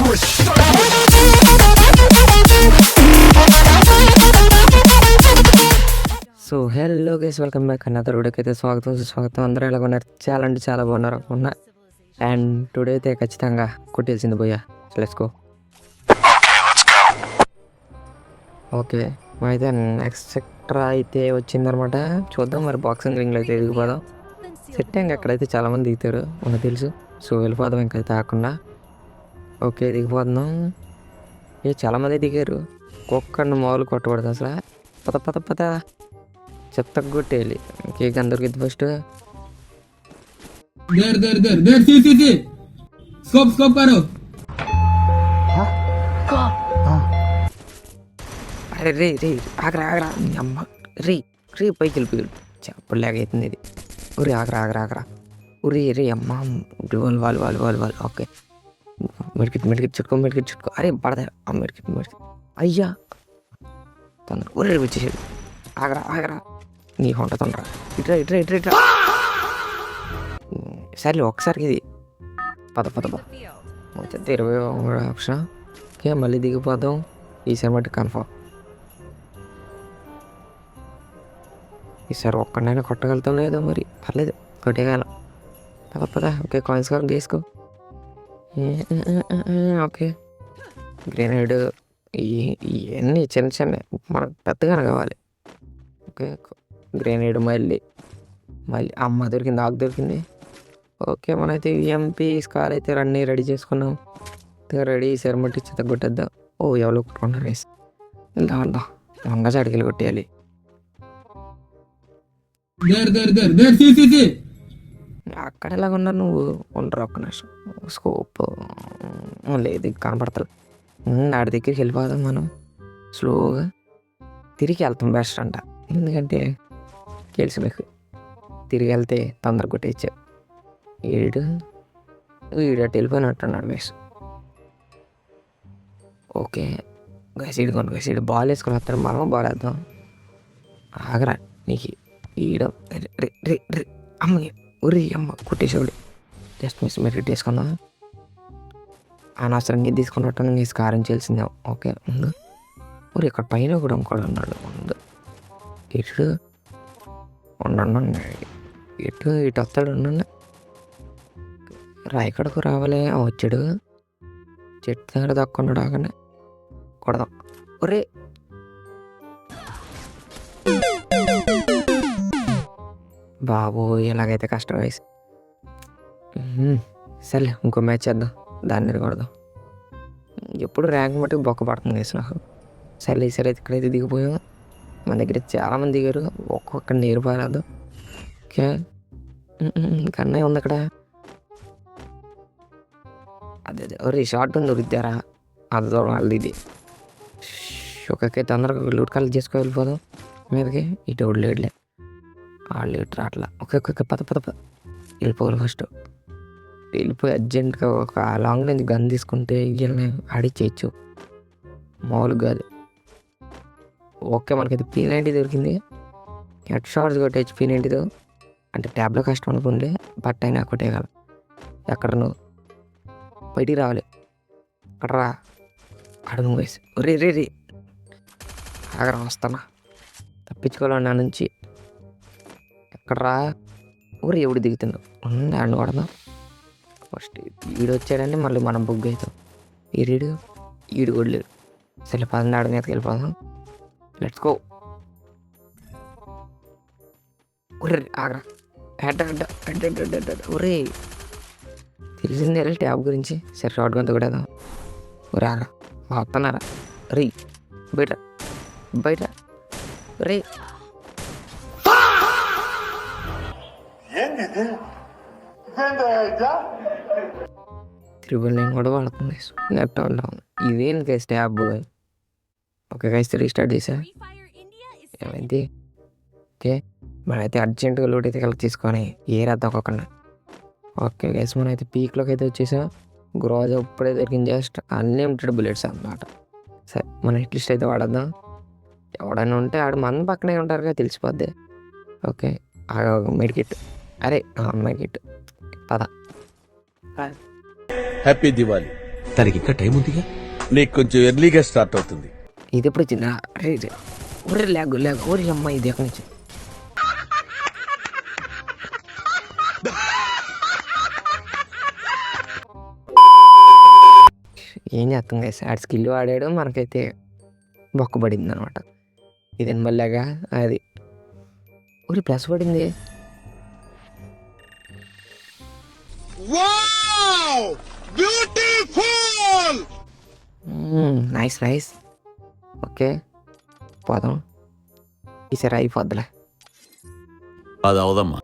So hello guys, welcome back another వీడియోకి అయితే స్వాగతం. అందరూ ఎలా ఉన్నారు? చాలా అంటే చాలా బాగున్నారు అనుకున్నా. అండ్ టుడే అయితే ఖచ్చితంగా కొట్టేసింది పోయా. Let's go. ఓకే, అయితే నెక్స్ట్ సెక్టర్ అయితే వచ్చిందనమాట. చూద్దాం మరి. బాక్సింగ్ రింగ్లో అయితే దిగిపోదాం. సెట్ ఇంకా అక్కడైతే చాలామంది దిగుతారు మనకు తెలుసు. సో వెళ్ళిపోదాం ఇంకైతే ఆకుండా. ఓకే, దిగిపోతున్నాం. చాలామంది దిగారు. ఒక్కడిని మామూలు కొట్టకూడదు అసలు. పద చెత్త కొట్టేయాలి. కేక్ అందరికి ఫస్ట్. అరే రే ఆగరా అమ్మ. రే పైకి వెళ్ళిపోయాడు. చెప్పలేక అవుతుంది ఇది. ఒరే ఆగరా రే అమ్మ. వాళ్ళు ఓకే. మెడికెట్ చుట్టుకో. అరే పడదా మెడికెట్. అయ్యా తొందర ఒరే వచ్చేసాడు. ఆగరా నీ హొంట తొందర. ఇట్రా సర్లే ఒకసారికి ఇది. పద 20 ఆప్షన్. ఓకే, మళ్ళీ దిగిపోదాం. ఈసారి మట్టి కన్ఫర్మ్. ఈసారి ఒక్కడైనా కొట్టగలుగుతాం లేదో మరి. పర్లేదు, కొట్టేయగలం. పద. ఓకే, కాయిన్స్ తీసుకో. ఓకే, గ్రెనేడ్ ఇవన్నీ చిన్న మనకు పెద్దగానే కావాలి. ఓకే, గ్రెనేడ్ మళ్ళీ అమ్మ దొరికింది, ఆకు దొరికింది. ఓకే, మనమైతే ఎంపీ స్కార్ అయితే రెడీ చేసుకున్నాం. రెడీ ఈసారి మట్టి చిత్త కొట్టేద్దాం. ఎవరో కొట్టుకున్నారు రేస్. వెళ్దాం వంగ చాడికి కొట్టేయాలి. అక్కడ ఎలాగ ఉన్నారు నువ్వు? ఉండరు ఒక్క నిమిషం. స్కోప్ లేదు, కనపడతలే. ఆడి దగ్గరికి వెళ్ళిపోదాం మనం. స్లోగా తిరిగి వెళ్తాం బెస్ట్ అంట. ఎందుకంటే తెలుసు మీకు, తిరిగి వెళ్తే తొందరగా కొట్టేయచ్చు. వీడు అటు వెళ్ళిపోయినట్టున్నాడు బెస్ట్. ఓకే గసీడు బాల్ వేసుకొని వస్తాడు. మనం బాల్ వేద్దాం. ఆగరా నీకు ఈడ రే అమ్మ. అమ్మ కొట్టేసాడు. జస్ట్ మిస్ మెరిట్ వేసుకుందాం. అనవసరంగా తీసుకున్నట్టు నీ స్కారం చేయాల్సిందే. ఓకే ముందు ఇక్కడ పైన కూడా ఇంకోటి ఉన్నాడు. ముందు ఇటు వస్తాడు. ఉండండి రాయకడకు రావాలి. వచ్చాడు. చెట్టు దగ్గర దక్కున్నాడు. ఆగనే కొడదాం. ఒరే బాబు, ఇలాగైతే కష్టం వేసి. సరే ఇంకో మ్యాచ్ చేద్దాం. దాన్ని కొడదాం. ఎప్పుడు ర్యాంక్ మట్టుకు బొక్క పడుతుంది వేసి నాకు. సరే ఈసారి అయితే ఇక్కడైతే దిగిపోయాం. మన దగ్గర చాలామంది దిగారు. ఒక్కొక్క నీరు పారదు. ఓకే, కన్నయ్య ఉంది అక్కడ. అదే షార్ట్ ఉంది దొరికిద్దారా. అది వాళ్ళది ఇది. ఒక్కొక్క తొందరగా లూట్ కాల్ చేసుకో వెళ్ళిపోదాం మీదకి. ఇటు లేడులే, వాళ్ళు ఇటు రాట్లా. ఒక్కొక్క పద వెళ్ళిపోవాలి. ఫస్ట్ వెళ్ళిపోయి అర్జెంట్గా ఒక లాంగ్ రేంజ్ గన్ తీసుకుంటే వీళ్ళని ఆడిచ్చేయచ్చు. మామూలుగా కాదు. ఓకే, మనకైతే P90 దొరికింది. హెడ్ షాట్స్ కొట్టేచ్చు P90తో. అంటే ట్యాబ్లో కష్టం అనుకుంటే బట్ అయినా కొట్టేయగలం. ఎక్కడ నువ్వు బయటికి రావాలి. అక్కడ రా. అడుగు వేసి రే ఆగరా వస్తానా. తప్పించుకోవాలి నా నుంచి. ఎక్కడ రా. ఎవడు దిగుతున్నావు? ఆడిని కొడదాం. ఫస్ట్ ఈడు వచ్చాడంటే మళ్ళీ మనం బుక్ అవుతాం. ఈడు కూడా లేడు. సరే 16 మీదకి వెళ్ళిపోదాం. Let's go. ఆగరా. ఒరే తెలిసిందే ట్యాబ్ గురించి. సరే షార్ట్ గంత కూడా ఆగరా. వస్తున్నారా? రే బయట రే. ట్రిపుల్ 9 కూడా పడుతుంది. నెట్ ఉంటాం. ఇదేం guys tab. Okay guys, restart చేసా. ఏమైంది? ఓకే, మనమైతే అర్జెంటుగా లోడ్ అయితే కలెక్ట్ తీసుకొని ఏరేద్దాం ఒక్కొక్కడిని. ఓకే గైస్, మనమైతే పీక్లోకి అయితే వచ్చేసాం. గ్రోజ్ ఇప్పుడే దొరికింది. జస్ట్ అన్లిమిటెడ్ బుల్లెట్స్ అన్నమాట. సరే మనం అట్లీస్ట్ అయితే వాడద్దాం. ఎవడైనా ఉంటే ఆడు మన పక్కనే ఉంటారుగా, తెలిసిపోద్ది. Okay, medkit. అరే మెడికిట్ పద. హ్యాపీ దివాలి. దానికి ఇంకా టైం ఉందిగా. నీకు కొంచెం ఎర్లీగా స్టార్ట్ అవుతుంది. ఇది ఎప్పుడు వచ్చిందా? అరే ఒరే లేగు లేగు ఒరే అమ్మ ఇది ఎక్కడి నుంచి ఏం చేస్తాం గైస్, ఆడ స్కిల్ వాడాడు మనకైతే బొక్కబడింది అనమాట. ఇది మళ్ళాగా అది ఒరే ప్లస్ పడింది. Nice nice. ఓకే పోదాం, ఈసారి అయిపోద్దులే. అది అవదమ్మా.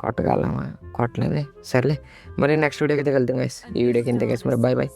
కొట్టగలమా? కొట్టలేదే, సర్లే మరి నెక్స్ట్ వీడియోకి అయితే వెళ్తాం గైస్. ఈ వీడియోకి ఇంత గైస్, మరి బాయ్ బాయ్.